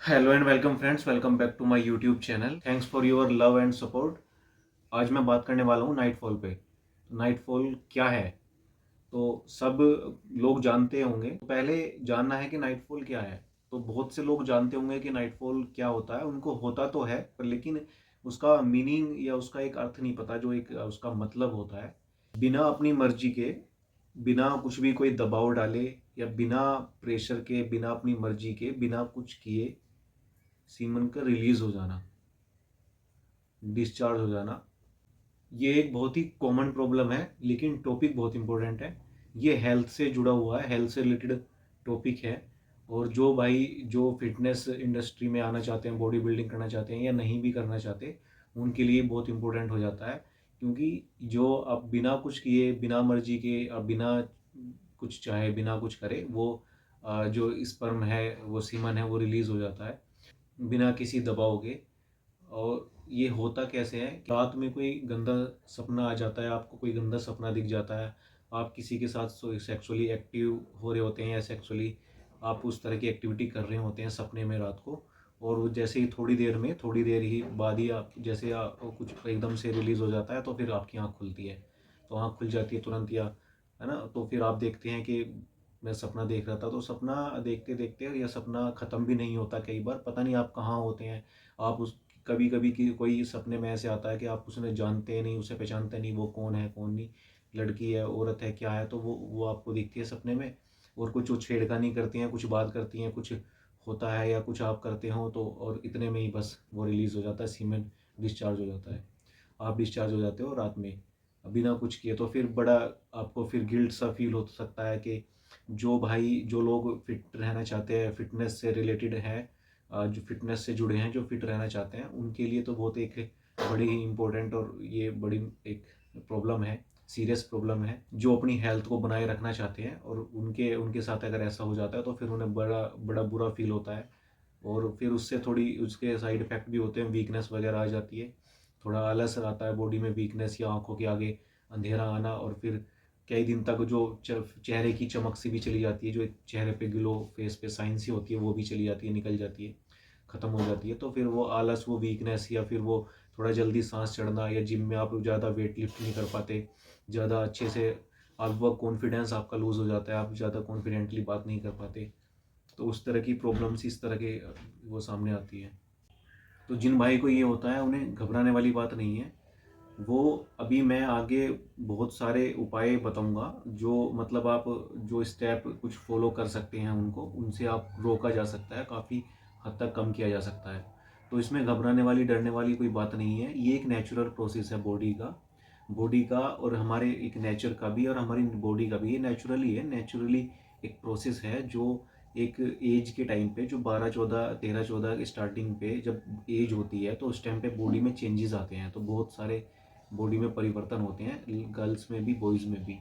Hello and welcome friends, welcome back to my YouTube channel. Thanks for your love and support. आज मैं बात करने वाला हूँ नाइटफॉल पे। नाइटफॉल क्या है? तो सब लोग जानते होंगे। तो पहले जानना है कि नाइटफॉल क्या है। तो बहुत से लोग जानते होंगे कि नाइटफॉल क्या होता है, उनको होता तो है पर लेकिन उसका मीनिंग या उसका एक अर्थ नहीं पता, जो एक उसका मतलब होता है। बिना अपनी मर्जी के, बिना कुछ भी कोई दबाव डाले या बिना प्रेशर के, बिना अपनी मर्जी के, बिना कुछ किए सीमन का रिलीज हो जाना, डिस्चार्ज हो जाना, ये एक बहुत ही कॉमन प्रॉब्लम है। लेकिन टॉपिक बहुत इंपॉर्टेंट है। ये हेल्थ से जुड़ा हुआ है, हेल्थ से रिलेटेड टॉपिक है। और जो भाई जो फिटनेस इंडस्ट्री में आना चाहते हैं, बॉडी बिल्डिंग करना चाहते हैं या नहीं भी करना चाहते, उनके लिए बहुत इंपॉर्टेंट हो जाता है। क्योंकि जो अब बिना कुछ किए, बिना मर्जी के, अब बिना कुछ चाहे, बिना कुछ करे, वो जो स्पर्म है, वो सीमन है, वो रिलीज हो जाता है बिना किसी दबाव के। और ये होता कैसे है कि रात में कोई गंदा सपना आ जाता है, आपको कोई गंदा सपना दिख जाता है, आप किसी के साथ सेक्सुअली एक्टिव हो रहे होते हैं या सेक्सुअली आप उस तरह की एक्टिविटी कर रहे होते हैं सपने में रात को। और वो जैसे ही थोड़ी देर ही बाद ही आप जैसे कुछ एकदम से रिलीज हो जाता है, तो फिर आपकी आँख खुलती है। तो आँख खुल जाती है तुरंत, या है ना। तो फिर आप देखते हैं कि मैं सपना देख रहा था, तो सपना देखते देखते या सपना ख़त्म भी नहीं होता, कई बार पता नहीं आप कहाँ होते हैं। आप उस कभी कभी की कोई सपने में ऐसे आता है कि आप उसे जानते नहीं, उसे पहचानते नहीं, वो कौन है कौन नहीं, लड़की है औरत है क्या है, तो वो आपको दिखती है सपने में। और कुछ वो छेड़खानी करती हैं, कुछ बात करती हैं, कुछ होता है या कुछ आप करते हो, तो और इतने में ही बस वो रिलीज़ हो जाता है, सीमेन डिस्चार्ज हो जाता है। आप डिस्चार्ज हो जाते हो रात में बिना कुछ किए। तो फिर बड़ा आपको फिर गिल्ट सा फील हो सकता है कि जो लोग फिट रहना चाहते हैं, फिटनेस से रिलेटेड है, जो फिटनेस से जुड़े हैं, जो फिट रहना चाहते हैं, उनके लिए तो बहुत एक बड़ी ही इम्पोर्टेंट और ये बड़ी एक प्रॉब्लम है, सीरियस प्रॉब्लम है। जो अपनी हेल्थ को बनाए रखना चाहते हैं और उनके उनके साथ अगर ऐसा हो जाता है, तो फिर उन्हें बड़ा बड़ा बुरा फील होता है। और फिर उससे थोड़ी उसके साइड इफ़ेक्ट भी होते हैं, वीकनेस वगैरह आ जाती है, थोड़ा आलस आता है बॉडी में, वीकनेस या आंखों के आगे अंधेरा आना। और फिर कई दिन तक जो चेहरे की चमक सी भी चली जाती है, जो एक चेहरे पे ग्लो, फेस पे साइन सी होती है, वो भी चली जाती है, निकल जाती है, ख़त्म हो जाती है। तो फिर वो आलस, वो वीकनेस, या फिर वो थोड़ा जल्दी सांस चढ़ना, या जिम में आप ज़्यादा वेट लिफ्ट नहीं कर पाते, ज़्यादा अच्छे से आप वो कॉन्फिडेंस आपका लूज़ हो जाता है, आप ज़्यादा कॉन्फिडेंटली बात नहीं कर पाते। तो उस तरह की प्रॉब्लम्स इस तरह के वो सामने आती है। तो जिन भाई को ये होता है, उन्हें घबराने वाली बात नहीं है। वो अभी मैं आगे बहुत सारे उपाय बताऊंगा, जो मतलब आप जो स्टेप कुछ फॉलो कर सकते हैं, उनको उनसे आप रोका जा सकता है, काफ़ी हद तक कम किया जा सकता है। तो इसमें घबराने वाली, डरने वाली कोई बात नहीं है। ये एक नेचुरल प्रोसेस है बॉडी का और हमारे एक नेचर का भी, और हमारी बॉडी का भी। ये नेचुरली है, नेचुरली एक प्रोसेस है जो एक एज के टाइम पे, जो 12 14 13 14 स्टार्टिंग पे जब एज होती है, तो उस टाइम पे बॉडी में चेंजेस आते हैं। तो बहुत सारे बॉडी में परिवर्तन होते हैं, गर्ल्स में भी बॉयज़ में भी।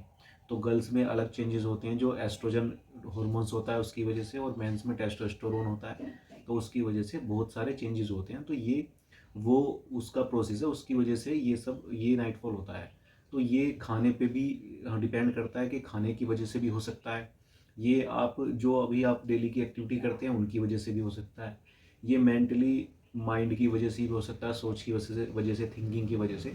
तो गर्ल्स में अलग चेंजेस होते हैं, जो एस्ट्रोजन हॉर्मोन्स होता है उसकी वजह से, और मेंस में टेस्टोस्टेरोन होता है, तो उसकी वजह से बहुत सारे चेंजेस होते हैं। तो ये वो उसका प्रोसेस है, उसकी वजह से ये नाइटफॉल होता है। तो ये खाने पे भी डिपेंड करता है कि खाने की वजह से भी हो सकता है। ये आप जो अभी आप डेली की एक्टिविटी करते हैं उनकी वजह से भी हो सकता है। ये मेंटली माइंड की वजह से भी हो सकता है, सोच की वजह से, थिंकिंग की वजह से।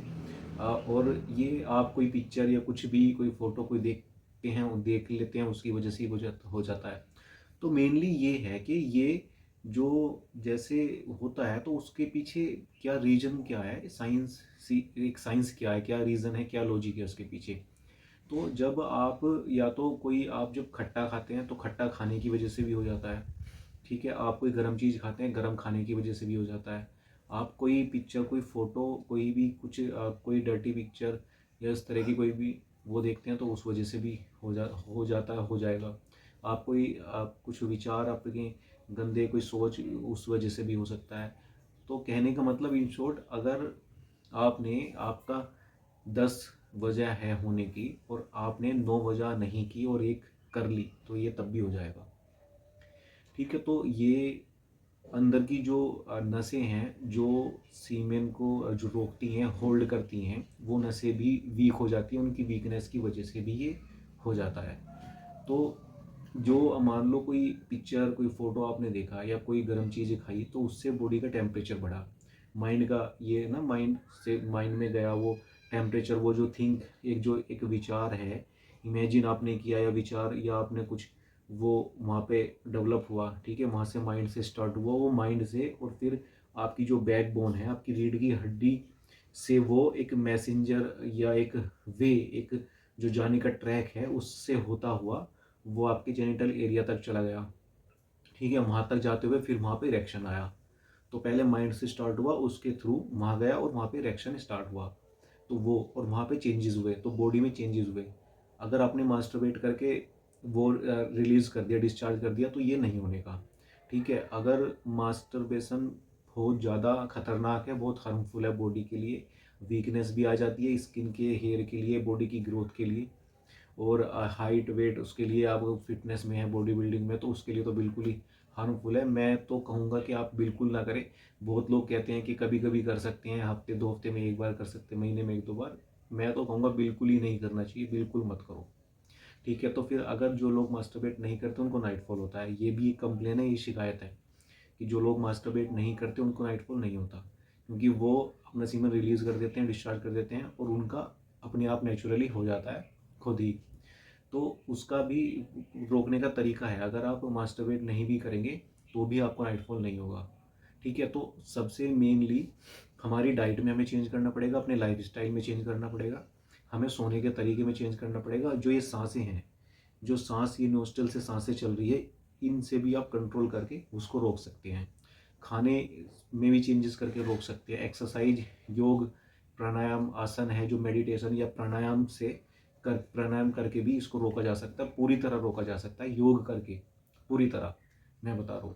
और ये आप कोई पिक्चर या कुछ भी, कोई फोटो कोई देखते हैं, देख लेते हैं, उसकी वजह से ही हो जाता है। तो मेनली ये है कि ये जो जैसे होता है, तो उसके पीछे क्या रीजन क्या है, साइंस, एक साइंस क्या है, क्या रीजन है, क्या लॉजिक है उसके पीछे। तो जब आप, या तो कोई आप जब खट्टा खाते हैं, तो खट्टा खाने की वजह से भी हो जाता है। ठीक है, आप कोई गर्म चीज़ खाते हैं, गर्म खाने की वजह से भी हो जाता है। आप कोई पिक्चर, कोई फ़ोटो, कोई भी कुछ कोई डर्टी पिक्चर या इस तरह की कोई भी वो देखते हैं, तो उस वजह से भी हो जाता है, हो जाएगा। आप कोई कुछ विचार आपके गंदे, कोई सोच, उस वजह से भी हो सकता है। तो कहने का मतलब इन शॉर्ट, अगर आपका 10 वजह है होने की और आपने 9 वजह नहीं की और एक कर ली, तो ये तब भी हो जाएगा। ठीक है, तो ये अंदर की जो नसें हैं, जो सीमेन को जो रोकती हैं, होल्ड करती हैं, वो नसें भी वीक हो जाती हैं, उनकी वीकनेस की वजह से भी ये हो जाता है। तो जो मान लो कोई पिक्चर, कोई फोटो आपने देखा या कोई गर्म चीज़ें खाई तो उससे बॉडी का टेम्परेचर बढ़ा। माइंड का ये ना, माइंड से माइंड में गया वो टेम्परेचर, वो जो थिंक, एक जो एक विचार है, इमेजिन आपने किया या विचार या आपने कुछ, वो वहाँ पे डेवलप हुआ, ठीक है, वहाँ से माइंड से स्टार्ट हुआ, वो माइंड से, और फिर आपकी जो बैकबोन है, आपकी रीढ़ की हड्डी से वो एक मैसेंजर या एक वे, एक जो जाने का ट्रैक है उससे होता हुआ वो आपके जेनिटल एरिया तक चला गया, ठीक है। वहाँ तक जाते हुए फिर वहाँ पे इरेक्शन आया। तो पहले माइंड से स्टार्ट हुआ, उसके थ्रू वहाँ गया और वहाँ पे इरेक्शन स्टार्ट हुआ। तो वो, और वहाँ पे चेंजेस हुए, तो बॉडी में चेंजेस हुए। अगर आपने मास्टरबेट करके वो रिलीज कर दिया, डिस्चार्ज कर दिया, तो ये नहीं होने का, ठीक है। अगर मास्टरबेशन बहुत ज़्यादा खतरनाक है, बहुत हार्मफुल है बॉडी के लिए, वीकनेस भी आ जाती है स्किन के, हेयर के लिए, बॉडी की ग्रोथ के लिए, और हाइट वेट उसके लिए, आप फिटनेस में है, बॉडी बिल्डिंग में, तो उसके लिए तो बिल्कुल ही हार्मफुल है। मैं तो कहूँगा कि आप बिल्कुल ना करें। बहुत लोग कहते हैं कि कभी कभी कर सकते हैं, हफ्ते 2 हफ्ते में एक बार कर सकते हैं, महीने में 1-2 बार। मैं तो कहूँगा बिल्कुल ही नहीं करना चाहिए, बिल्कुल मत करो, ठीक है। तो फिर अगर जो लोग मास्टरबेट नहीं करते उनको नाइटफॉल होता है, ये भी एक कंप्लेन है, ये शिकायत है कि जो लोग मास्टरबेट नहीं करते उनको नाइटफॉल नहीं होता, क्योंकि वो अपना सीमन रिलीज कर देते हैं, डिस्चार्ज कर देते हैं, और उनका अपने आप नेचुरली हो जाता है खुद ही। तो उसका भी रोकने का तरीका है, अगर आप मास्टरबेट नहीं भी करेंगे तो भी आपको नाइटफॉल नहीं होगा, ठीक है। तो सबसे मेनली हमारी डाइट में हमें चेंज करना पड़ेगा, अपने लाइफस्टाइल में चेंज करना पड़ेगा, हमें सोने के तरीके में चेंज करना पड़ेगा। जो ये सांसें हैं, जो सांस, ये नोस्टल से सांसें चल रही है, इनसे भी आप कंट्रोल करके उसको रोक सकते हैं। खाने में भी चेंजेस करके रोक सकते हैं। एक्सरसाइज, योग, प्राणायाम, आसन है जो मेडिटेशन या प्राणायाम से प्राणायाम करके भी इसको रोका जा सकता है, पूरी तरह रोका जा सकता है योग करके, पूरी तरह मैं बता रहा हूँ।